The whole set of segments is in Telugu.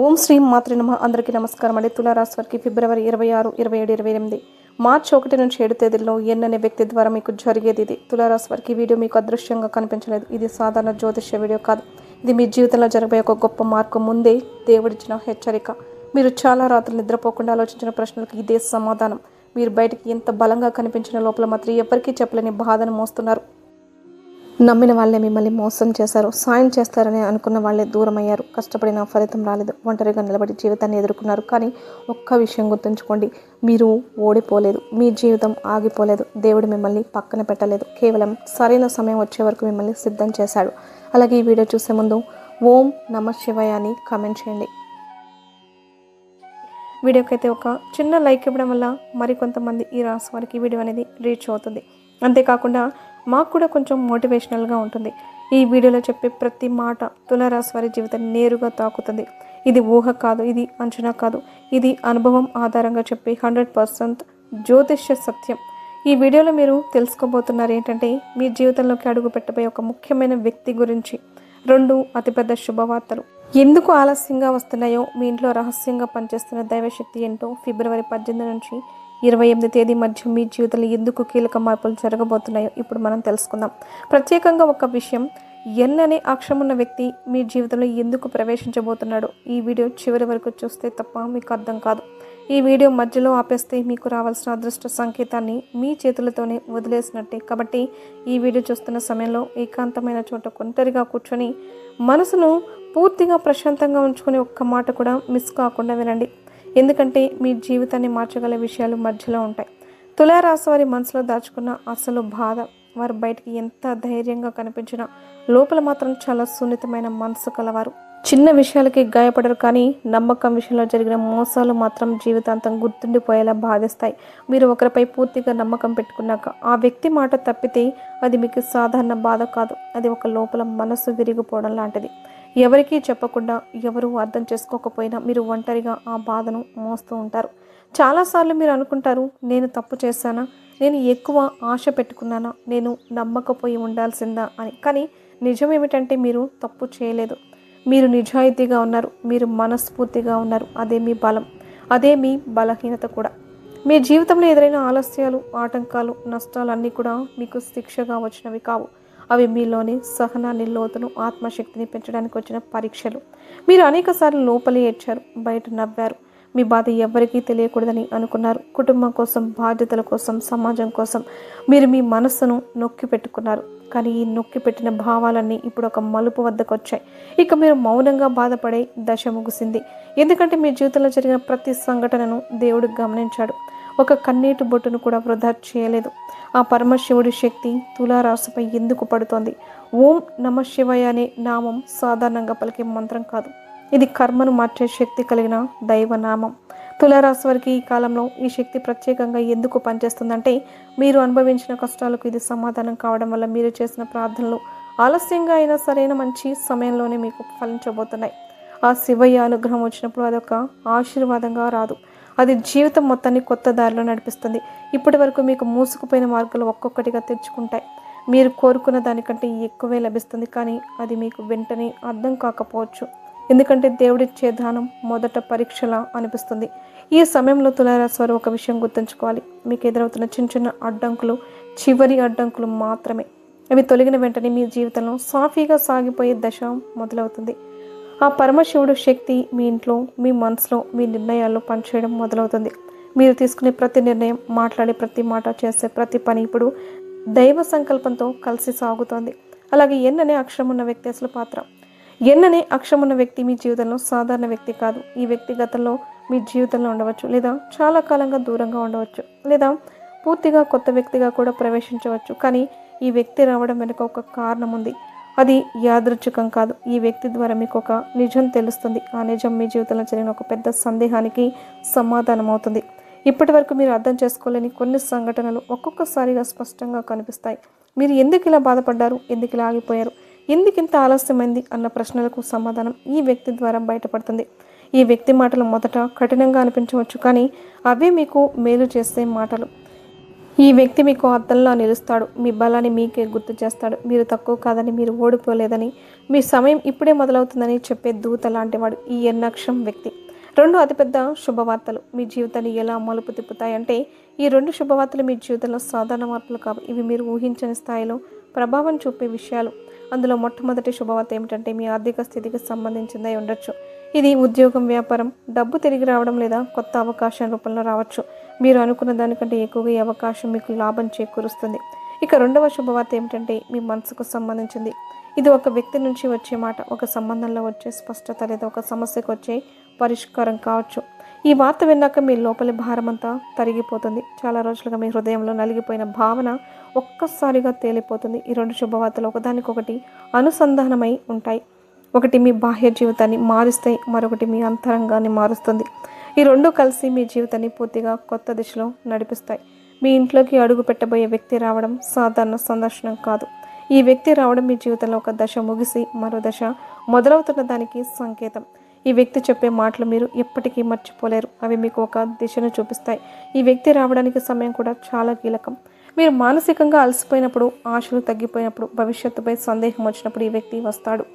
ఓం శ్రీ మాత్రే నమః. అందరికీ నమస్కారం అండి. తులారాశి వారికి ఫిబ్రవరి 26, 27, 28, మార్చి 1 నుంచి 7 తేదీల్లో అనే వ్యక్తి ద్వారా మీకు జరిగేది ఇది. తులారాశి వారికి వీడియో మీకు అదృశ్యంగా కనిపించలేదు. ఇది సాధారణ జ్యోతిష్య వీడియో కాదు. ఇది మీ జీవితంలో జరగబోయే ఒక గొప్ప మార్పు ముందే దేవుడిచ్చిన హెచ్చరిక. మీరు చాలా రాత్రులు నిద్రపోకుండా ఆలోచించిన ప్రశ్నలకు ఇదే సమాధానం. మీరు బయటికి ఎంత బలంగా కనిపించిన లోపల మాత్రం ఎవరికీ చెప్పలేని బాధను మోస్తున్నారు. నమ్మిన వాళ్ళే మిమ్మల్ని మోసం చేశారు. సాయం చేస్తారని అనుకున్న వాళ్ళే దూరం అయ్యారు. కష్టపడిన ఫలితం రాలేదు. ఒంటరిగా నిలబడి జీవితాన్ని ఎదుర్కొన్నారు. కానీ ఒక్క విషయం గుర్తుంచుకోండి, మీరు ఓడిపోలేదు. మీ జీవితం ఆగిపోలేదు. దేవుడు మిమ్మల్ని పక్కన పెట్టలేదు. కేవలం సరైన సమయం వచ్చే వరకు మిమ్మల్ని సిద్ధం చేశాడు. అలాగే ఈ వీడియో చూసే ముందు ఓం నమః శివాయ అని కామెంట్ చేయండి. వీడియోకైతే ఒక చిన్న లైక్ ఇవ్వడం వల్ల మరికొంతమంది ఈ రాశి వారికి వీడియో అనేది రీచ్ అవుతుంది. అంతేకాకుండా మాకు కూడా కొంచెం మోటివేషనల్గా ఉంటుంది. ఈ వీడియోలో చెప్పే ప్రతి మాట తులారాశి వారి జీవితాన్ని నేరుగా తాకుతుంది. ఇది ఊహ కాదు, ఇది అంచనా కాదు, ఇది అనుభవం ఆధారంగా చెప్పే 100% జ్యోతిష్య సత్యం. ఈ వీడియోలో మీరు తెలుసుకోబోతున్నారు ఏంటంటే, మీ జీవితంలోకి అడుగు పెట్టబోయే ఒక ముఖ్యమైన వ్యక్తి గురించి 2 అతిపెద్ద శుభవార్తలు. ఎందుకు ఆలస్యంగా వస్తున్నాయో, మీ ఇంట్లో రహస్యంగా పనిచేస్తున్న దైవశక్తి ఏంటో, ఫిబ్రవరి 18 నుంచి 28 తేదీ మధ్య మీ జీవితంలో ఎందుకు కీలక మార్పులు జరగబోతున్నాయో ఇప్పుడు మనం తెలుసుకుందాం. ప్రత్యేకంగా ఒక విషయం, అనే అక్షరం ఉన్న వ్యక్తి మీ జీవితంలో ఎందుకు ప్రవేశించబోతున్నాడో ఈ వీడియో చివరి వరకు చూస్తే తప్ప మీకు అర్థం కాదు. ఈ వీడియో మధ్యలో ఆపేస్తే మీకు రావాల్సిన అదృష్ట సంకేతాన్ని మీ చేతులతోనే వదిలేసినట్టే. కాబట్టి ఈ వీడియో చూస్తున్న సమయంలో ఏకాంతమైన చోట ఒంటరిగా కూర్చొని మనసును పూర్తిగా ప్రశాంతంగా ఉంచుకొని ఒక్క మాట కూడా మిస్ కాకుండా వినండి. ఎందుకంటే మీ జీవితాన్ని మార్చగల విషయాలు మధ్యలో ఉంటాయి. తులారాశి వారి మనసులో దాచుకున్న అసలు బాధ, వారు బయటికి ఎంత ధైర్యంగా కనిపించినా లోపల మాత్రం చాలా సున్నితమైన మనసు కలవారు. చిన్న విషయాలకి గాయపడరు, కానీ నమ్మకం విషయంలో జరిగిన మోసాలు మాత్రం జీవితాంతం గుర్తుండిపోయేలా బాధిస్తాయి. మీరు ఒకరిపై పూర్తిగా నమ్మకం పెట్టుకున్నాక ఆ వ్యక్తి మాట తప్పితే అది మీకు సాధారణ బాధ కాదు. అది ఒక లోపల మనసు విరిగిపోవడం లాంటిది. ఎవరికీ చెప్పకుండా, ఎవరు అర్థం చేసుకోకపోయినా మీరు ఒంటరిగా ఆ బాధను మోస్తూ ఉంటారు. చాలాసార్లు మీరు అనుకుంటారు, నేను తప్పు చేశానా, నేను ఎక్కువ ఆశ పెట్టుకున్నానా, నేను నమ్మకపోయి ఉండాల్సిందా అని. కానీ నిజం ఏమిటంటే మీరు తప్పు చేయలేదు. మీరు నిజాయితీగా ఉన్నారు. మీరు మనస్ఫూర్తిగా ఉన్నారు. అదే మీ బలం, అదే మీ బలహీనత కూడా. మీ జీవితంలో ఎదురైన ఆలస్యాలు, ఆటంకాలు, నష్టాలు అన్నీ కూడా మీకు శిక్షగా వచ్చినవి కావు. అవి మీలోని సహనాన్ని, లోతును, ఆత్మశక్తిని పెంచడానికి వచ్చిన పరీక్షలు. మీరు అనేక సార్లు లోపలి ఏడ్చారు, బయట నవ్వారు. మీ బాధ ఎవరికీ తెలియకూడదని అనుకున్నారు. కుటుంబం కోసం, బాధ్యతల కోసం, సమాజం కోసం మీరు మీ మనస్సును నొక్కి పెట్టుకున్నారు. కానీ ఈ నొక్కి పెట్టిన భావాలన్నీ ఇప్పుడు ఒక మలుపు వద్దకు వచ్చాయి. ఇక మీరు మౌనంగా బాధపడే దశ ముగిసింది. ఎందుకంటే మీ జీవితంలో జరిగిన ప్రతి సంఘటనను దేవుడు గమనించాడు. ఒక కన్నీటి బొట్టును కూడా వృధా చేయలేదు. ఆ పరమశివుడి శక్తి తులారాశిపై ఎందుకు పడుతోంది? ఓం నమః శివాయ అనే నామం సాధారణంగా పలికే మంత్రం కాదు. ఇది కర్మను మార్చే శక్తి కలిగిన దైవనామం. తులారాశి వారికి ఈ కాలంలో ఈ శక్తి ప్రత్యేకంగా ఎందుకు పనిచేస్తుందంటే, మీరు అనుభవించిన కష్టాలకు ఇది సమాధానం కావడం వల్ల మీరు చేసిన ప్రార్థనలు ఆలస్యంగా అయినా సరైన మంచి సమయంలోనే మీకు ఫలించబోతున్నాయి. ఆ శివయ్య అనుగ్రహం వచ్చినప్పుడు అదొక ఆశీర్వాదంగా రాదు, అది జీవితం మొత్తాన్ని కొత్త దారిలో నడిపిస్తుంది. ఇప్పటి వరకు మీకు మూసుకుపోయిన మార్గాలు ఒక్కొక్కటిగా తెచ్చుకుంటాయి. మీరు కోరుకున్న దానికంటే ఎక్కువే లభిస్తుంది. కానీ అది మీకు వెంటనే అర్థం కాకపోవచ్చు. ఎందుకంటే దేవుడిచ్చే దానం మొదట పరీక్షలా అనిపిస్తుంది. ఈ సమయంలో తులారాశి వారు ఒక విషయం గుర్తుంచుకోవాలి, మీకు ఎదురవుతున్న చిన్న చిన్న అడ్డంకులు చివరి అడ్డంకులు మాత్రమే. అవి తొలగిన వెంటనే మీ జీవితంలో సాఫీగా సాగిపోయే దశ మొదలవుతుంది. ఆ పరమశివుడు శక్తి మీ ఇంట్లో, మీ మనసులో, మీ నిర్ణయాల్లో పనిచేయడం మొదలవుతుంది. మీరు తీసుకునే ప్రతి నిర్ణయం, మాట్లాడే ప్రతి మాట, చేసే ప్రతి పని ఇప్పుడు దైవ సంకల్పంతో కలిసి సాగుతోంది. అలాగే అనే అక్షరం ఉన్న వ్యక్తి అసలు పాత్ర. అనే అక్షరం ఉన్న వ్యక్తి మీ జీవితంలో సాధారణ వ్యక్తి కాదు. ఈ వ్యక్తి గతంలో మీ జీవితంలో ఉండవచ్చు, లేదా చాలా కాలంగా దూరంగా ఉండవచ్చు, లేదా పూర్తిగా కొత్త వ్యక్తిగా కూడా ప్రవేశించవచ్చు. కానీ ఈ వ్యక్తి రావడం వెనుక ఒక కారణం ఉంది. అది యాదృచ్ఛికం కాదు. ఈ వ్యక్తి ద్వారా మీకు ఒక నిజం తెలుస్తుంది. ఆ నిజం మీ జీవితంలో జరిగిన ఒక పెద్ద సందేహానికి సమాధానం అవుతుంది. ఇప్పటి వరకు మీరు అర్థం చేసుకోలేని కొన్ని సంఘటనలు ఒక్కొక్కసారిగా స్పష్టంగా కనిపిస్తాయి. మీరు ఎందుకు ఇలా బాధపడ్డారు, ఎందుకు ఇలా ఆగిపోయారు, ఎందుకు ఇంత ఆలస్యమైంది అన్న ప్రశ్నలకు సమాధానం ఈ వ్యక్తి ద్వారా బయటపడుతుంది. ఈ వ్యక్తి మాటలు మొదట కఠినంగా అనిపించవచ్చు, కానీ అవే మీకు మేలు చేసే మాటలు. ఈ వ్యక్తి మీకు అద్దంలా నిలుస్తాడు. మీ బలాన్ని మీకే గుర్తు చేస్తాడు. మీరు తక్కువ కాదని, మీరు ఓడిపోలేదని, మీ సమయం ఇప్పుడే మొదలవుతుందని చెప్పే దూత లాంటివాడు ఈ ఎన్నక్షం వ్యక్తి. రెండు అతిపెద్ద శుభవార్తలు మీ జీవితాన్ని ఎలా మలుపు తిప్పుతాయంటే, ఈ రెండు శుభవార్తలు మీ జీవితంలో సాధారణ మార్పులు కావు. ఇవి మీరు ఊహించని స్థాయిలో ప్రభావం చూపే విషయాలు. అందులో మొట్టమొదటి శుభవార్త ఏమిటంటే, మీ ఆర్థిక స్థితికి సంబంధించిందై ఉండొచ్చు. ఇది ఉద్యోగం, వ్యాపారం, డబ్బు తిరిగి రావడం లేదా కొత్త అవకాశం రూపంలో రావచ్చు. మీరు అనుకున్న దానికంటే ఎక్కువగా ఈ అవకాశం మీకు లాభం చేకూరుస్తుంది. ఇక రెండవ శుభవార్త ఏమిటంటే, మీ మనసుకు సంబంధించింది. ఇది ఒక వ్యక్తి నుంచి వచ్చే మాట, ఒక సంబంధంలో వచ్చే స్పష్టత లేదా ఒక సమస్యకు వచ్చే పరిష్కారం కావచ్చు. ఈ వార్త విన్నాక మీ లోపలి భారమంతా తరిగిపోతుంది. చాలా రోజులుగా మీ హృదయంలో నలిగిపోయిన భావన ఒక్కసారిగా తేలిపోతుంది. ఈ రెండు శుభవార్తలు ఒకదానికొకటి అనుసంధానమై ఉంటాయి. ఒకటి మీ బాహ్య జీవితాన్ని మారుస్తాయి, మరొకటి మీ అంతరంగాన్ని మారుస్తుంది. ఈ రెండు కలిసి మీ జీవితాన్ని పూర్తిగా కొత్త దిశలో నడిపిస్తాయి. మీ ఇంట్లోకి అడుగు పెట్టబోయే వ్యక్తి రావడం సాధారణ సందర్శనం కాదు. ఈ వ్యక్తి రావడం మీ జీవితంలో ఒక దశ ముగిసి మరో దశ మొదలవుతున్న దానికి సంకేతం. ఈ వ్యక్తి చెప్పే మాటలు మీరు ఎప్పటికీ మర్చిపోలేరు. అవి మీకు ఒక దిశను చూపిస్తాయి. ఈ వ్యక్తి రావడానికి సమయం కూడా చాలా కీలకం. మీరు మానసికంగా అలసిపోయినప్పుడు, ఆశలు తగ్గిపోయినప్పుడు, భవిష్యత్తుపై సందేహం వచ్చినప్పుడు ఈ వ్యక్తి వస్తాడు.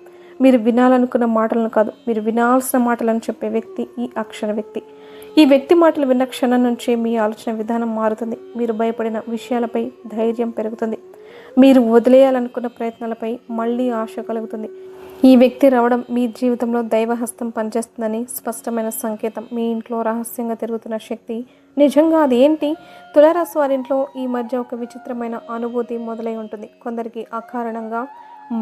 మీరు వినాలనుకున్న మాటలను కాదు, మీరు వినాల్సిన మాటలను చెప్పే వ్యక్తి ఈ అక్షర వ్యక్తి. ఈ వ్యక్తి మాటలు విన్న క్షణం నుంచే మీ ఆలోచన విధానం మారుతుంది. మీరు భయపడిన విషయాలపై ధైర్యం పెరుగుతుంది. మీరు వదిలేయాలనుకున్న ప్రయత్నాలపై మళ్ళీ ఆశ కలుగుతుంది. ఈ వ్యక్తి రావడం మీ జీవితంలో దైవహస్తం పనిచేస్తుందని స్పష్టమైన సంకేతం. మీ ఇంట్లో రహస్యంగా తిరుగుతున్న శక్తి నిజంగా అది ఏంటి? తులారాశి వారింట్లో ఈ మధ్య ఒక విచిత్రమైన అనుభూతి మొదలై ఉంటుంది. కొందరికి అకారణంగా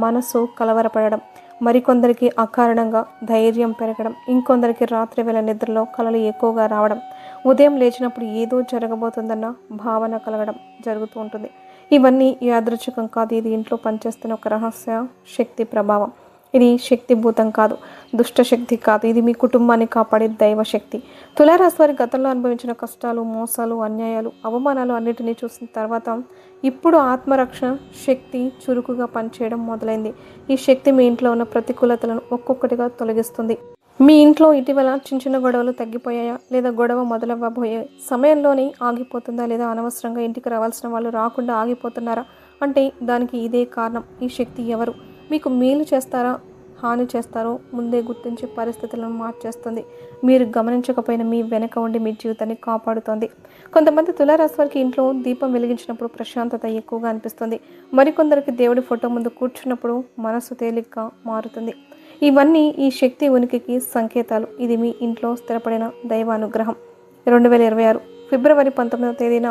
మనసు కలవరపడడం, మరికొందరికి అకారణంగా ధైర్యం పెరగడం, ఇంకొందరికి రాత్రి వేళ నిద్రలో కలలు ఎక్కువగా రావడం, ఉదయం లేచినప్పుడు ఏదో జరగబోతుందన్న భావన కలగడం జరుగుతూ ఉంటుంది. ఇవన్నీ యాదృచ్ఛికం కాదు. ఇది ఇంట్లో పనిచేస్తున్న ఒక రహస్య శక్తి ప్రభావం. ఇది శక్తిభూతం కాదు, దుష్టశక్తి కాదు. ఇది మీ కుటుంబాన్ని కాపాడే దైవశక్తి. తులారాశి వారి గతంలో అనుభవించిన కష్టాలు, మోసాలు, అన్యాయాలు, అవమానాలు అన్నిటినీ చూసిన తర్వాత ఇప్పుడు ఆత్మరక్షణ శక్తి చురుకుగా పనిచేయడం మొదలైంది. ఈ శక్తి మీ ఇంట్లో ఉన్న ప్రతికూలతలను ఒక్కొక్కటిగా తొలగిస్తుంది. మీ ఇంట్లో ఇటీవల చిన్న చిన్న గొడవలు తగ్గిపోయాయా? లేదా గొడవ మొదలవ్వబోయే సమయంలోనే ఆగిపోతుందా? లేదా అనవసరంగా ఇంటికి రావాల్సిన వాళ్ళు రాకుండా ఆగిపోతున్నారా? అంటే దానికి ఇదే కారణం. ఈ శక్తి ఎవరు మీకు మేలు చేస్తారా, హాని చేస్తారో ముందే గుర్తించి పరిస్థితులను మార్చేస్తుంది. మీరు గమనించకపోయినా మీ వెనక ఉండి మీ జీవితాన్ని కాపాడుతోంది. కొంతమంది తులారాశి వారికి ఇంట్లో దీపం వెలిగించినప్పుడు ప్రశాంతత ఎక్కువగా అనిపిస్తుంది. మరికొందరికి దేవుడి ఫోటో ముందు కూర్చున్నప్పుడు మనసు తేలిగ్గా మారుతుంది. ఇవన్నీ ఈ శక్తి ఉనికికి సంకేతాలు. ఇది మీ ఇంట్లో స్థిరపడిన దైవానుగ్రహం. 2026 ఫిబ్రవరి 19వ తేదీన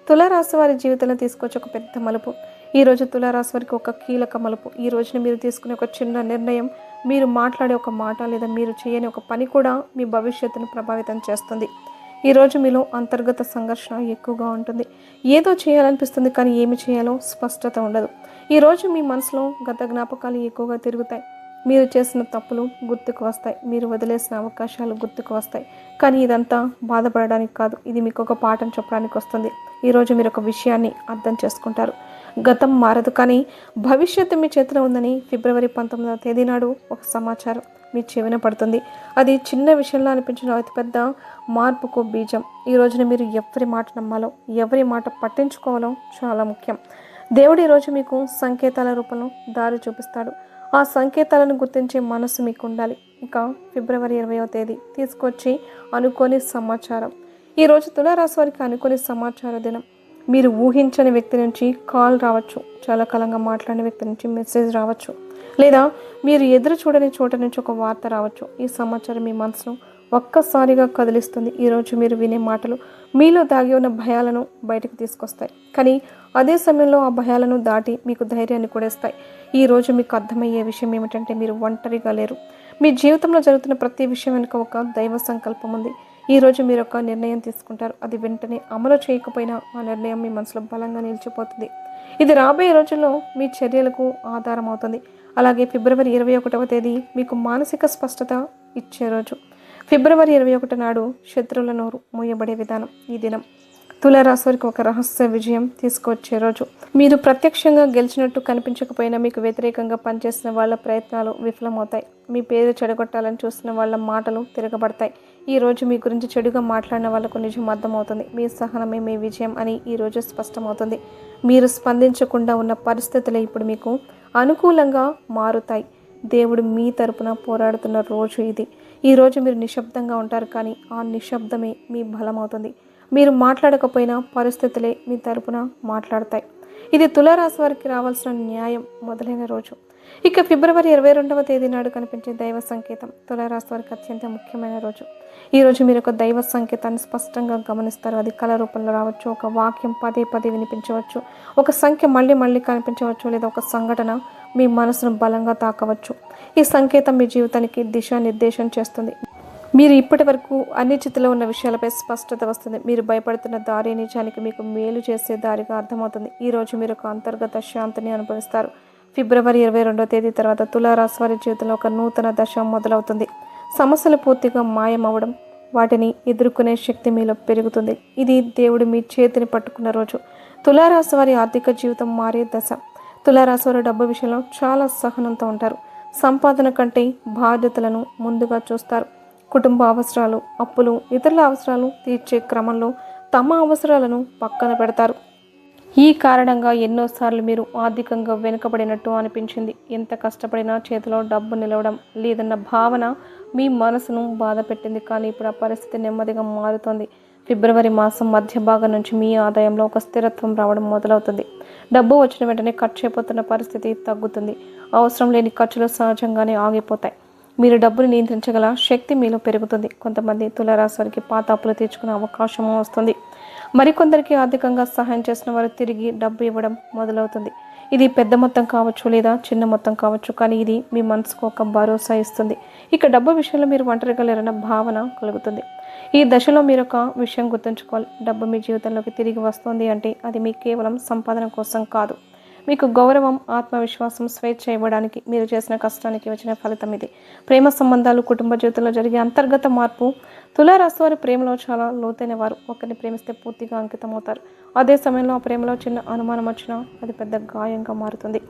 తులారాశి వారి జీవితంలో తీసుకొచ్చి ఒక పెద్ద మలుపు. ఈరోజు తులారాశి వారికి ఒక కీలక మలుపు. ఈ రోజున మీరు తీసుకునే ఒక చిన్న నిర్ణయం, మీరు మాట్లాడే ఒక మాట లేదా మీరు చేయని ఒక పని కూడా మీ భవిష్యత్తును ప్రభావితం చేస్తుంది. ఈరోజు మీలో అంతర్గత సంఘర్షణ ఎక్కువగా ఉంటుంది. ఏదో చేయాలనిపిస్తుంది కానీ ఏమి చేయాలో స్పష్టత ఉండదు. ఈరోజు మీ మనసులో గత జ్ఞాపకాలు ఎక్కువగా తిరుగుతాయి. మీరు చేసిన తప్పులు గుర్తుకు వస్తాయి. మీరు వదిలేసిన అవకాశాలు గుర్తుకు వస్తాయి. కానీ ఇదంతా బాధపడడానికి కాదు, ఇది మీకు ఒక పాఠం చెప్పడానికి వస్తుంది. ఈరోజు మీరు ఒక విషయాన్ని అర్థం చేసుకుంటారు. గతం మారదు కానీ భవిష్యత్తు మీ చేతిలో ఉందని ఫిబ్రవరి 19వ తేదీ నాడు ఒక సమాచారం మీ చెవిన పడుతుంది. అది చిన్న విషయంలో అనిపించిన అతిపెద్ద మార్పుకు బీజం. ఈ రోజున మీరు ఎవరి మాట నమ్మాలో, ఎవరి మాట పట్టించుకోవాలో చాలా ముఖ్యం. దేవుడు ఈరోజు మీకు సంకేతాల రూపంలో దారి చూపిస్తాడు. ఆ సంకేతాలను గుర్తించే మనసు మీకు ఉండాలి. ఇక ఫిబ్రవరి 20వ తేదీ తీసుకొచ్చి అనుకోని సమాచారం. ఈరోజు తులారాశి వారికి అనుకోని సమాచార దినం. మీరు ఊహించని వ్యక్తి నుంచి కాల్ రావచ్చు, చాలా కాలంగా మాట్లాడిన వ్యక్తి నుంచి మెసేజ్ రావచ్చు, లేదా మీరు ఎదురు చూడని చోట నుంచి ఒక వార్త రావచ్చు. ఈ సమాచారం మీ మనసును ఒక్కసారిగా కదిలిస్తుంది. ఈరోజు మీరు వినే మాటలు మీలో దాగి ఉన్న భయాలను బయటకు తీసుకొస్తాయి. కానీ అదే సమయంలో ఆ భయాలను దాటి మీకు ధైర్యాన్ని కూడా ఇస్తాయి. ఈరోజు మీకు అర్థమయ్యే విషయం ఏమిటంటే మీరు ఒంటరిగా లేరు. మీ జీవితంలో జరుగుతున్న ప్రతి విషయం వెనుక ఒక దైవ సంకల్పం ఉంది. ఈరోజు మీరు ఒక నిర్ణయం తీసుకుంటారు. అది వెంటనే అమలు చేయకపోయినా ఆ నిర్ణయం మీ మనసులో బలంగా నిలిచిపోతుంది. ఇది రాబోయే రోజుల్లో మీ చర్యలకు ఆధారం అవుతుంది. అలాగే ఫిబ్రవరి 21వ తేదీ మీకు మానసిక స్పష్టత ఇచ్చే రోజు. ఫిబ్రవరి 21 నాడు శత్రువుల నోరు మూయబడే విధానం ఈ దినం. తులారాశి వారికి ఒక రహస్య విజయం తీసుకువచ్చే రోజు. మీరు ప్రత్యక్షంగా గెలిచినట్టు కనిపించకపోయినా మీకు వ్యతిరేకంగా పనిచేసిన వాళ్ళ ప్రయత్నాలు విఫలమవుతాయి. మీ పేరు చెడగొట్టాలని చూస్తున్న వాళ్ళ మాటలు తిరగబడతాయి. ఈ రోజు మీ గురించి చెడుగా మాట్లాడిన వాళ్ళకు నిజం అర్థమవుతుంది. మీ సహనమే మీ విజయం అని ఈ రోజు స్పష్టమవుతుంది. మీరు స్పందించకుండా ఉన్న పరిస్థితులే ఇప్పుడు మీకు అనుకూలంగా మారుతాయి. దేవుడు మీ తరపున పోరాడుతున్న రోజు ఇది. ఈరోజు మీరు నిశ్శబ్దంగా ఉంటారు, కానీ ఆ నిశ్శబ్దమే మీ బలమవుతుంది. మీరు మాట్లాడకపోయినా పరిస్థితులే మీ తరపున మాట్లాడతాయి. ఇది తులారాశి వారికి రావాల్సిన న్యాయం మొదలైన రోజు. ఇక ఫిబ్రవరి 22వ తేదీ నాడు కనిపించే దైవ సంకేతం తులారాశి వారికి అత్యంత ముఖ్యమైన రోజు. ఈరోజు మీరు ఒక దైవ సంకేతాన్ని స్పష్టంగా గమనిస్తారు. అది కళ రూపంలో రావచ్చు, ఒక వాక్యం పదే పదే వినిపించవచ్చు, ఒక సంఖ్య మళ్ళీ మళ్ళీ కనిపించవచ్చు, లేదా ఒక సంఘటన మీ మనసును బలంగా తాకవచ్చు. ఈ సంకేతం మీ జీవితానికి దిశానిర్దేశం చేస్తుంది. మీరు ఇప్పటి వరకు అనిశ్చితిలో ఉన్న విషయాలపై స్పష్టత వస్తుంది. మీరు భయపడుతున్న దారి నిజానికి మీకు మేలు చేసే దారిగా అర్థమవుతుంది. ఈరోజు మీరు ఒక అంతర్గత శాంతిని అనుభవిస్తారు. ఫిబ్రవరి 22వ తేదీ తర్వాత తులారాశి వారి జీవితంలో ఒక నూతన దశ మొదలవుతుంది. సమస్యలు పూర్తిగా మాయమవ్వడం, వాటిని ఎదుర్కొనే శక్తి మీలో పెరుగుతుంది. ఇది దేవుడు మీ చేతిని పట్టుకున్న రోజు. తులారాశి వారి ఆర్థిక జీవితం మారే దశ. తులారాశి వారు డబ్బు విషయంలో చాలా సహనంతో ఉంటారు. సంపాదన కంటే బాధ్యతలను ముందుగా చూస్తారు. కుటుంబ అవసరాలు, అప్పులు, ఇతరుల అవసరాలు తీర్చే క్రమంలో తమ అవసరాలను పక్కన పెడతారు. ఈ కారణంగా ఎన్నోసార్లు మీరు ఆర్థికంగా వెనుకబడినట్టు అనిపించింది. ఎంత కష్టపడినా చేతిలో డబ్బు నిలవడం లేదన్న భావన మీ మనసును బాధ పెట్టింది. కానీ ఇప్పుడు ఆ పరిస్థితి నెమ్మదిగా మారుతోంది. ఫిబ్రవరి మాసం మధ్య భాగం నుంచి మీ ఆదాయంలో ఒక స్థిరత్వం రావడం మొదలవుతుంది. డబ్బు వచ్చిన వెంటనే ఖర్చు అయిపోతున్న పరిస్థితి తగ్గుతుంది. అవసరం లేని ఖర్చులు సహజంగానే ఆగిపోతాయి. మీరు డబ్బును నియంత్రించగల శక్తి మీలో పెరుగుతుంది. కొంతమంది తులారాశి వారికి పాత అప్పులు తీర్చుకునే అవకాశం వస్తుంది. మరికొందరికి ఆర్థికంగా సహాయం చేసిన వారు తిరిగి డబ్బు ఇవ్వడం మొదలవుతుంది. ఇది పెద్ద మొత్తం కావచ్చు, లేదా చిన్న మొత్తం కావచ్చు, కానీ ఇది మీ మనసుకు ఒక భరోసా ఇస్తుంది. ఇక డబ్బు విషయంలో మీరు ఒంటరిగా లేరన్న భావన కలుగుతుంది. ఈ దశలో మీరు ఒక విషయం గుర్తుంచుకోవాలి. డబ్బు మీ జీవితంలోకి తిరిగి వస్తుంది అంటే అది మీ కేవలం సంపాదన కోసం కాదు. మీకు గౌరవం, ఆత్మవిశ్వాసం, స్వేచ్ఛ ఇవ్వడానికి మీరు చేసిన కష్టానికి వచ్చిన ఫలితం ఇది. ప్రేమ సంబంధాలు, కుటుంబ జీవితంలో జరిగే అంతర్గత మార్పు. తులారాశి వారి ప్రేమలో చాలా లోతైన వారు. ఒకరిని ప్రేమిస్తే పూర్తిగా అంకితం అవుతారు. అదే సమయంలో ఆ ప్రేమలో చిన్న అనుమానం వచ్చినా అది పెద్ద గాయంగా మారుతుంది.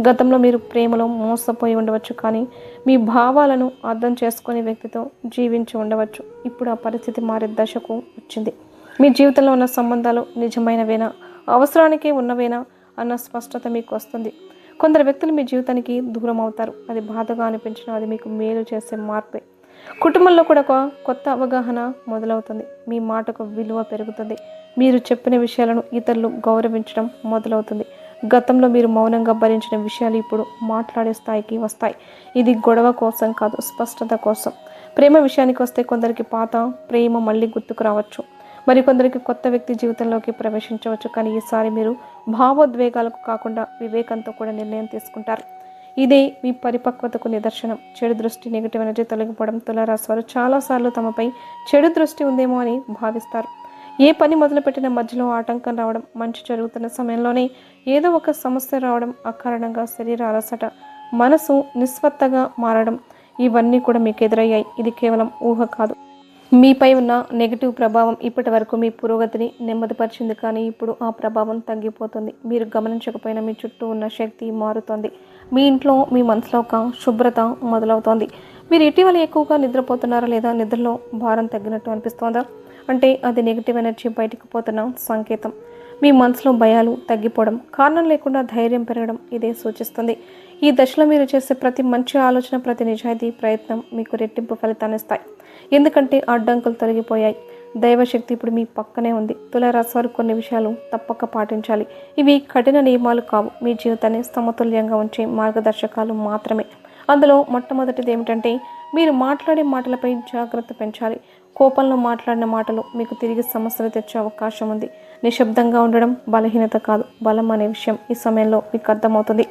గతంలో మీరు ప్రేమలో మోసపోయి ఉండవచ్చు, కానీ మీ భావాలను అర్థం చేసుకునే వ్యక్తితో జీవించి ఉండవచ్చు. ఇప్పుడు ఆ పరిస్థితి మారే దశకు వచ్చింది. మీ జీవితంలో ఉన్న సంబంధాలు నిజమైనవేనా, అవసరానికే ఉన్నవేనా అన్న స్పష్టత మీకు వస్తుంది. కొందరు వ్యక్తులు మీ జీవితానికి దూరం అవుతారు. అది బాధగా అనిపించినా అది మీకు మేలు చేసే మార్పే. కుటుంబంలో కూడా ఒక కొత్త అవగాహన మొదలవుతుంది. మీ మాటకు విలువ పెరుగుతుంది. మీరు చెప్పిన విషయాలను ఇతరులు గౌరవించడం మొదలవుతుంది. గతంలో మీరు మౌనంగా భరించిన విషయాలు ఇప్పుడు మాట్లాడే స్థాయికి వస్తాయి. ఇది గొడవ కోసం కాదు, స్పష్టత కోసం. ప్రేమ విషయానికి వస్తే కొందరికి పాత ప్రేమ మళ్ళీ గుర్తుకు రావచ్చు. మరికొందరికి కొత్త వ్యక్తి జీవితంలోకి ప్రవేశించవచ్చు. కానీ ఈసారి మీరు భావోద్వేగాలకు కాకుండా వివేకంతో కూడా నిర్ణయం తీసుకుంటారు. ఇదే మీ పరిపక్వతకు నిదర్శనం. చెడు దృష్టి, నెగిటివ్ ఎనర్జీ తొలగిపోవడం. తులారాశి వారు చాలాసార్లు తమపై చెడు దృష్టి ఉందేమో అని భావిస్తారు. ఏ పని మొదలుపెట్టిన మధ్యలో ఆటంకం రావడం, మంచి జరుగుతున్న సమయంలోనే ఏదో ఒక సమస్య రావడం, అకారణంగా శరీర అలసట, మనసు నిస్వత్తగా మారడం, ఇవన్నీ కూడా మీకు ఎదురయ్యాయి. ఇది కేవలం ఊహ కాదు. మీపై ఉన్న నెగిటివ్ ప్రభావం ఇప్పటి వరకు మీ పురోగతిని నెమ్మదిపరిచింది, కానీ ఇప్పుడు ఆ ప్రభావం తగ్గిపోతుంది. మీరు గమనించకపోయినా మీ చుట్టూ ఉన్న శక్తి మారుతోంది. మీ ఇంట్లో, మీ మనసులో ఒక శుభ్రత మొదలవుతోంది. మీరు ఇటీవల ఎక్కువగా నిద్రపోతున్నారా, లేదా నిద్రలో భారం తగ్గినట్టు అనిపిస్తోందా? అంటే అది నెగిటివ్ ఎనర్జీ బయటకు పోతున్న సంకేతం. మీ మనసులో భయాలు తగ్గిపోవడం, కారణం లేకుండా ధైర్యం పెరగడం ఇదే సూచిస్తుంది. ఈ దశలో మీరు చేసే ప్రతి మంచి ఆలోచన, ప్రతి నిజాయితీ ప్రయత్నం మీకు రెట్టింపు ఫలితాన్ని ఇస్తాయి. ఎందుకంటే అడ్డంకులు తొలగిపోయాయి. దైవశక్తి ఇప్పుడు మీ పక్కనే ఉంది. తులారాశి వారు కొన్ని విషయాలు తప్పక పాటించాలి. ఇవి కఠిన నియమాలు కావు, మీ జీవితాన్ని సమతుల్యంగా ఉంచే మార్గదర్శకాలు మాత్రమే. అందులో మొట్టమొదటిది ఏమిటంటే మీరు మాట్లాడే మాటలపై జాగ్రత్త పెంచాలి. కోపంలో మాట్లాడిన మాటలు మీకు తిరిగి సమస్యలు తెచ్చే అవకాశం ఉంది. నిశ్శబ్దంగా ఉండడం బలహీనత కాదు, బలం అనే విషయం ఈ సమయంలో మీకు అర్థమవుతుంది.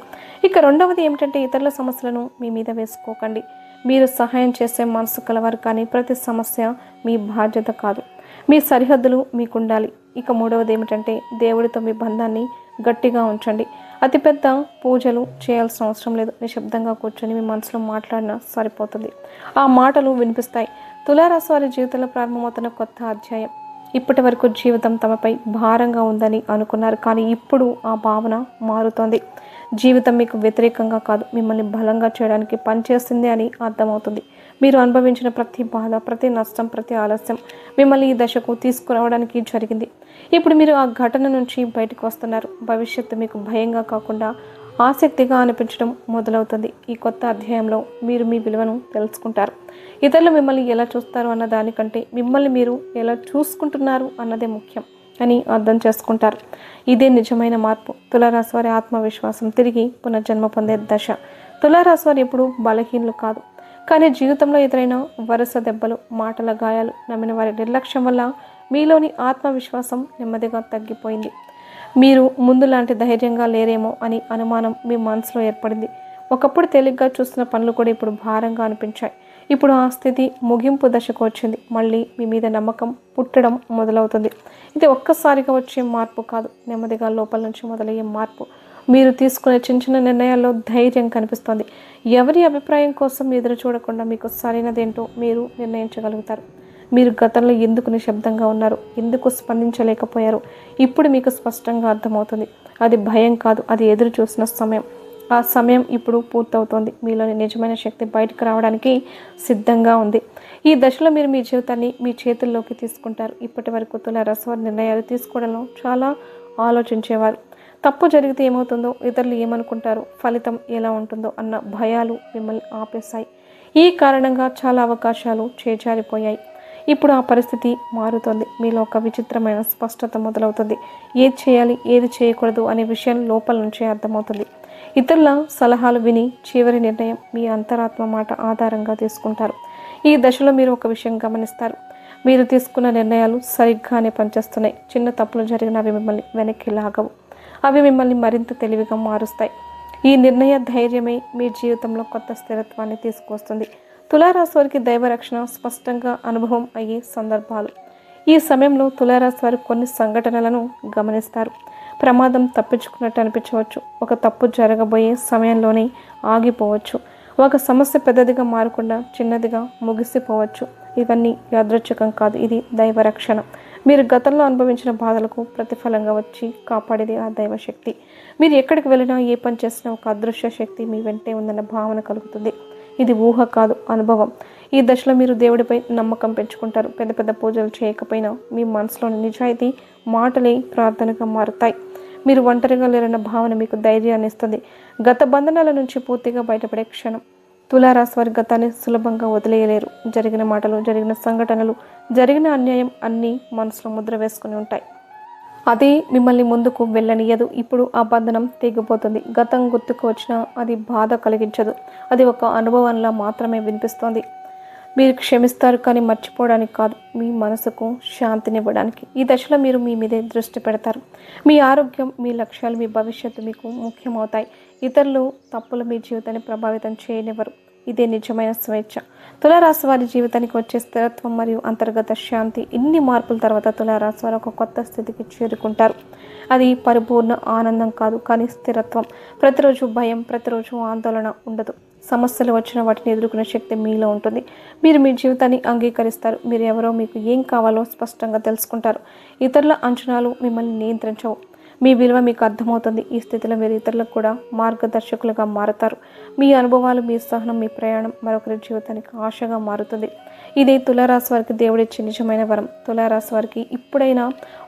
ఇక రెండవది ఏమిటంటే ఇతరుల సమస్యలను మీ మీద వేసుకోకండి. మీరు సహాయం చేసే మనసు కలవారు, కానీ ప్రతి సమస్య మీ బాధ్యత కాదు. మీ సరిహద్దులు మీకు ఉండాలి. ఇక మూడవది ఏమిటంటే దేవుడితో మీ బంధాన్ని గట్టిగా ఉంచండి. అతిపెద్ద పూజలు చేయాల్సిన అవసరం లేదు. నిశ్శబ్దంగా కూర్చొని మీ మనసులో మాట్లాడినా సరిపోతుంది. ఆ మాటలు వినిపిస్తాయి. తులారాశి వారి జీవితంలో ప్రారంభమవుతున్న కొత్త అధ్యాయం. ఇప్పటి వరకు జీవితం తమపై భారంగా ఉందని అనుకున్నారు, కానీ ఇప్పుడు ఆ భావన మారుతోంది. జీవితం మీకు వ్యతిరేకంగా కాదు, మిమ్మల్ని బలంగా చేయడానికి పనిచేస్తుంది అని అర్థమవుతుంది. మీరు అనుభవించిన ప్రతి బాధ, ప్రతి నష్టం, ప్రతి ఆలస్యం మిమ్మల్ని ఈ దశకు తీసుకురావడానికి జరిగింది. ఇప్పుడు మీరు ఆ ఘటన నుంచి బయటకు వస్తున్నారు. భవిష్యత్తు మీకు భయంగా కాకుండా ఆసక్తిగా అనిపించడం మొదలవుతుంది. ఈ కొత్త అధ్యాయంలో మీరు మీ విలువను తెలుసుకుంటారు. ఇతరులు మిమ్మల్ని ఎలా చూస్తారు అన్న దానికంటే మిమ్మల్ని మీరు ఎలా చూసుకుంటున్నారు అన్నదే ముఖ్యం అని అర్థం చేసుకుంటారు. ఇదే నిజమైన మార్పు. తులారాశి వారి ఆత్మవిశ్వాసం తిరిగి పునర్జన్మ పొందే దశ. తులారాశి వారు ఎప్పుడు బలహీనులు కాదు, కానీ జీవితంలో ఎదురైన వరుస దెబ్బలు, మాటల గాయాలు, నమ్మిన వారి నిర్లక్ష్యం వల్ల మీలోని ఆత్మవిశ్వాసం నెమ్మదిగా తగ్గిపోయింది. మీరు ముందు లాంటి ధైర్యంగా లేరేమో అని అనుమానం మీ మనసులో ఏర్పడింది. ఒకప్పుడు తేలిగ్గా చూస్తున్న పనులు కూడా ఇప్పుడు భారంగా అనిపించాయి. ఇప్పుడు ఆ స్థితి ముగింపు దశకు వచ్చింది. మళ్ళీ మీ మీద నమ్మకం పుట్టడం మొదలవుతుంది. ఇది ఒక్కసారిగా వచ్చే మార్పు కాదు, నెమ్మదిగా లోపల నుంచి మొదలయ్యే మార్పు. మీరు తీసుకునే చిన్న చిన్న నిర్ణయాల్లో ధైర్యం కనిపిస్తోంది. ఎవరి అభిప్రాయం కోసం ఎదురు చూడకుండా మీకు సరైనదేంటో మీరు నిర్ణయించగలుగుతారు. మీరు గతంలో ఎందుకు నిశ్శబ్దంగా ఉన్నారు, ఎందుకు స్పందించలేకపోయారు, ఇప్పుడు మీకు స్పష్టంగా అర్థమవుతుంది. అది భయం కాదు, అది ఎదురు చూసిన సమయం. ఆ సమయం ఇప్పుడు పూర్తవుతోంది. మీలోని నిజమైన శక్తి బయటకు రావడానికి సిద్ధంగా ఉంది. ఈ దశలో మీరు మీ జీవితాన్ని మీ చేతుల్లోకి తీసుకుంటారు. ఇప్పటి వరకు తులారాశి వారి నిర్ణయాలు తీసుకోవడంలో చాలా ఆలోచించేవారు. తప్పు జరిగితే ఏమవుతుందో, ఇతరులు ఏమనుకుంటారు, ఫలితం ఎలా ఉంటుందో అన్న భయాలు మిమ్మల్ని ఆపేశాయి. ఈ కారణంగా చాలా అవకాశాలు చేజారిపోయాయి. ఇప్పుడు ఆ పరిస్థితి మారుతోంది. మీలో ఒక విచిత్రమైన స్పష్టత మొదలవుతుంది. ఏది చేయాలి, ఏది చేయకూడదు అనే విషయం లోపల నుంచే అర్థమవుతుంది. ఇతరుల సలహాలు విని చివరి నిర్ణయం మీ అంతరాత్మ మాట ఆధారంగా తీసుకుంటారు. ఈ దశలో మీరు ఒక విషయం గమనిస్తారు. మీరు తీసుకున్న నిర్ణయాలు సరిగ్గానే పనిచేస్తున్నాయి. చిన్న తప్పులు జరిగిన అవి మిమ్మల్ని వెనక్కి లాగవు. అవి మిమ్మల్ని మరింత తెలివిగా మారుస్తాయి. ఈ నిర్ణయ ధైర్యమే మీ జీవితంలో కొత్త స్థిరత్వాన్ని తీసుకొస్తుంది. తులారాశి వారికి దైవరక్షణ స్పష్టంగా అనుభవం అయ్యే సందర్భాలు. ఈ సమయంలో తులారాశి వారు కొన్ని సంఘటనలను గమనిస్తారు. ప్రమాదం తప్పించుకున్నట్టు అనిపించవచ్చు. ఒక తప్పు జరగబోయే సమయంలోనే ఆగిపోవచ్చు. ఒక సమస్య పెద్దదిగా మారకుండా చిన్నదిగా ముగిసిపోవచ్చు. ఇవన్నీ యాదృచ్ఛికం కాదు, ఇది దైవరక్షణ. మీరు గతంలో అనుభవించిన బాధలకు ప్రతిఫలంగా వచ్చి కాపాడేది ఆ దైవశక్తి. మీరు ఎక్కడికి వెళ్ళినా, ఏ పని చేసినా ఒక అదృశ్య శక్తి మీ వెంటే ఉందన్న భావన కలుగుతుంది. ఇది ఊహ కాదు, అనుభవం. ఈ దశలో మీరు దేవుడిపై నమ్మకం పెంచుకుంటారు. పెద్ద పెద్ద పూజలు చేయకపోయినా మీ మనసులోని నిజాయితీ మాటలే ప్రార్థనగా మారుతాయి. మీరు ఒంటరిగా లేరన్న భావన మీకు ధైర్యాన్ని ఇస్తుంది. గత బంధనాల నుంచి పూర్తిగా బయటపడే క్షణం. తులారాశి వారి గతాన్ని సులభంగా వదిలేయలేరు. జరిగిన మాటలు, జరిగిన సంఘటనలు, జరిగిన అన్యాయం అన్నీ మనసులో ముద్ర వేసుకుని ఉంటాయి. అది మిమ్మల్ని ముందుకు వెళ్ళనియదు. ఇప్పుడు ఆ బంధనం తెగిపోతుంది. గతం గుర్తుకు వచ్చినా అది బాధ కలిగించదు. అది ఒక అనుభవంలా మాత్రమే వినిపిస్తోంది. మీరు క్షమిస్తారు, కానీ మర్చిపోవడానికి కాదు, మీ మనసుకు శాంతినివ్వడానికి. ఈ దశలో మీరు మీ మీదే దృష్టి పెడతారు. మీ ఆరోగ్యం, మీ లక్ష్యాలు, మీ భవిష్యత్తు మీకు ముఖ్యమవుతాయి. ఇతరులు తప్పులు మీ జీవితాన్ని ప్రభావితం చేయనివ్వరు. ఇదే నిజమైన స్వేచ్ఛ. తులారాశి వారి జీవితానికి వచ్చే స్థిరత్వం మరియు అంతర్గత శాంతి. ఇన్ని మార్పుల తర్వాత తులారాశి వారు ఒక కొత్త స్థితికి చేరుకుంటారు. అది పరిపూర్ణ ఆనందం కాదు, కానీ స్థిరత్వం. ప్రతిరోజు భయం, ప్రతిరోజు ఆందోళన ఉండదు. సమస్యలు వచ్చిన వాటిని ఎదుర్కొనే శక్తి మీలో ఉంటుంది. మీరు మీ జీవితాన్ని అంగీకరిస్తారు. మీరు ఎవరో, మీకు ఏం కావాలో స్పష్టంగా తెలుసుకుంటారు. ఇతరుల అంచనాలు మిమ్మల్ని నియంత్రించవు. మీ విలువ మీకు అర్థమవుతుంది. ఈ స్థితిలో మీరు ఇతరులకు కూడా మార్గదర్శకులుగా మారుతారు. మీ అనుభవాలు, మీ సహనం, మీ ప్రయాణం మరొకరి జీవితానికి ఆశగా మారుతుంది. ఇది తులారాశి వారికి దేవుడిచ్చే నిజమైన వరం. తులారాశి వారికి ఇప్పుడైనా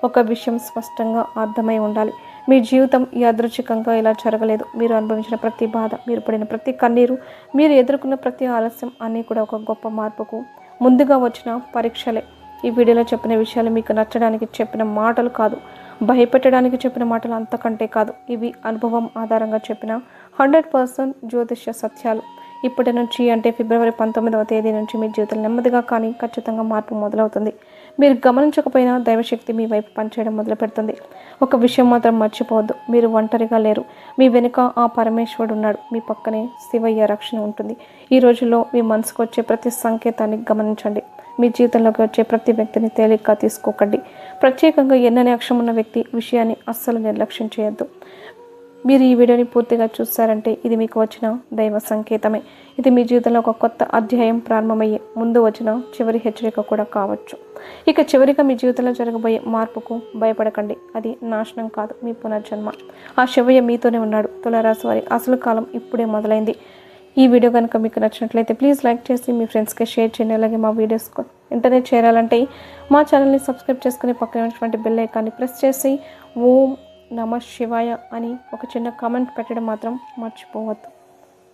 ఒక విషయం స్పష్టంగా అర్థమై ఉండాలి. మీ జీవితం యాదృచ్ఛికంగా ఇలా జరగలేదు. మీరు అనుభవించిన ప్రతి బాధ, మీరు పడిన ప్రతి కన్నీరు, మీరు ఎదుర్కొన్న ప్రతి ఆలస్యం అన్నీ కూడా ఒక గొప్ప మార్పుకు ముందుగా వచ్చిన పరీక్షలే. ఈ వీడియోలో చెప్పిన విషయాలు మీకు నచ్చడానికి చెప్పిన మాటలు కాదు, భయపెట్టడానికి చెప్పిన మాటలు అంతకంటే కాదు. ఇవి అనుభవం ఆధారంగా చెప్పిన 100% జ్యోతిష్య సత్యాలు. ఇప్పటి నుంచి, అంటే ఫిబ్రవరి 19వ తేదీ నుంచి మీ జీవితం నెమ్మదిగా కానీ ఖచ్చితంగా మార్పు మొదలవుతుంది. మీరు గమనించకపోయినా దైవశక్తి మీ వైపు పనిచేయడం మొదలు పెడుతుంది. ఒక విషయం మాత్రం మర్చిపోవద్దు, మీరు ఒంటరిగా లేరు. మీ వెనుక ఆ పరమేశ్వరుడు ఉన్నాడు. మీ పక్కనే శివయ్య రక్షణ ఉంటుంది. ఈ రోజుల్లో మీ మనసుకు వచ్చే ప్రతి సంకేతాన్ని గమనించండి. మీ జీవితంలోకి వచ్చే ప్రతి వ్యక్తిని తేలిగ్గా తీసుకోకండి. ప్రత్యేకంగా ఎన్నని అక్షరం ఉన్న వ్యక్తి విషయాన్ని అస్సలు నిర్లక్ష్యం చేయొద్దు. మీరు ఈ వీడియోని పూర్తిగా చూస్తారంటే ఇది మీకు వచ్చిన దైవ సంకేతమే. ఇది మీ జీవితంలో ఒక కొత్త అధ్యాయం ప్రారంభమయ్యే ముందు వచ్చిన చివరి హెచ్చరిక కూడా కావచ్చు. ఇక చివరిగా మీ జీవితంలో జరగబోయే మార్పుకు భయపడకండి. అది నాశనం కాదు, మీ పునర్జన్మ. ఆ శివయ్య మీతోనే ఉన్నాడు. తులారాశి వారి అసలు కాలం ఇప్పుడే మొదలైంది. ఈ వీడియో కనుక మీకు నచ్చినట్లయితే ప్లీజ్ లైక్ చేసి మీ ఫ్రెండ్స్కి షేర్ చేయండి. అలాగే మా వీడియోస్ ఇంటర్నెట్ చేరాలంటే మా ఛానల్ని సబ్స్క్రైబ్ చేసుకుని పక్కన ఉన్నటువంటి బెల్ ఐకాన్ని ప్రెస్ చేసి ఓం నమ శివాయ అని ఒక చిన్న కామెంట్ పెట్టడం మాత్రం మర్చిపోవద్దు.